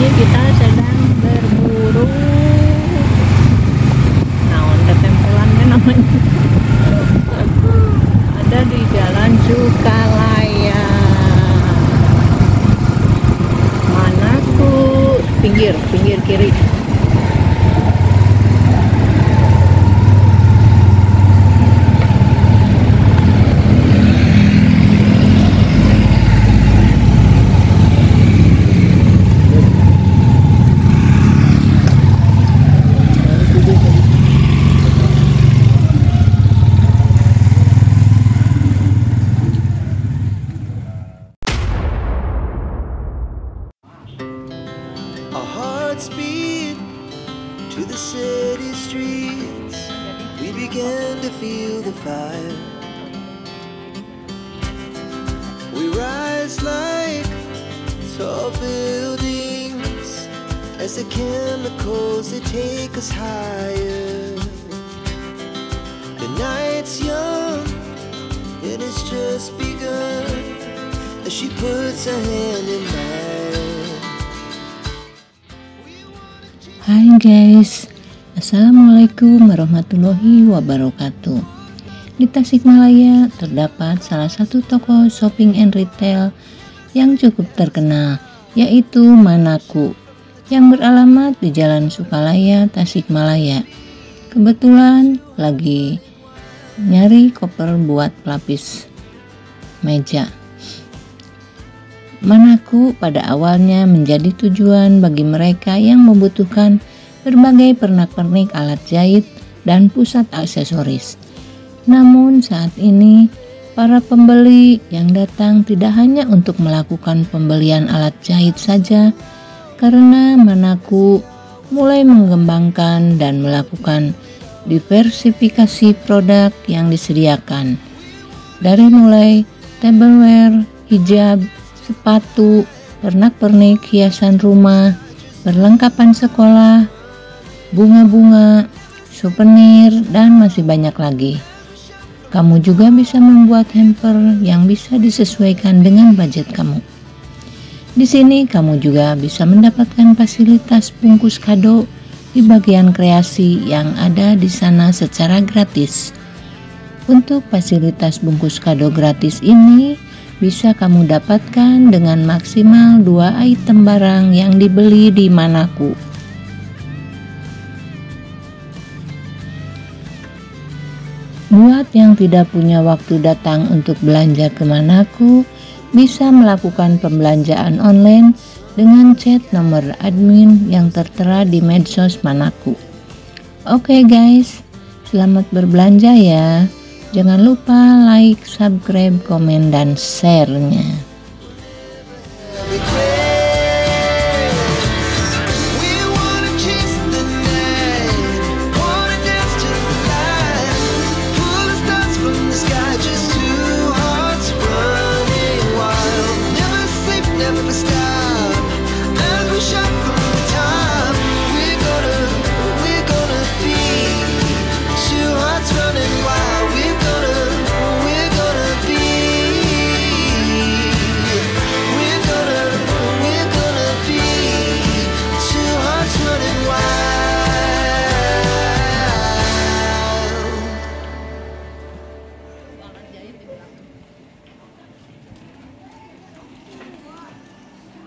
kita sedang berburu naon tempelan namanya. Ada di Jalan Sukalaya. Manaku pinggir kiri. Speed to the city streets, we began to feel the fire. We rise like tall buildings as the chemicals they take us higher. The night's young and it's just begun as she puts her hand in mine. Hai guys, assalamualaikum warahmatullahi wabarakatuh. Di Tasikmalaya terdapat salah satu toko shopping and retail yang cukup terkenal, yaitu Manaku, yang beralamat di Jalan Sukalaya, Tasikmalaya. Kebetulan lagi nyari koper buat pelapis meja. Manaku pada awalnya menjadi tujuan bagi mereka yang membutuhkan berbagai pernak-pernik alat jahit dan pusat aksesoris. Namun saat ini para pembeli yang datang tidak hanya untuk melakukan pembelian alat jahit saja, karena Manaku mulai mengembangkan dan melakukan diversifikasi produk yang disediakan, dari mulai tableware, hijab, sepatu, pernak-pernik hiasan rumah, perlengkapan sekolah, bunga-bunga, souvenir, dan masih banyak lagi. Kamu juga bisa membuat hamper yang bisa disesuaikan dengan budget kamu. Di sini kamu juga bisa mendapatkan fasilitas bungkus kado di bagian kreasi yang ada di sana secara gratis. Untuk fasilitas bungkus kado gratis ini bisa kamu dapatkan dengan maksimal 2 item barang yang dibeli di Manaku. Buat yang tidak punya waktu datang untuk belanja ke Manaku, bisa melakukan pembelanjaan online dengan chat nomor admin yang tertera di medsos Manaku. Oke guys, selamat berbelanja ya. Jangan lupa like, subscribe, komen, dan share-nya.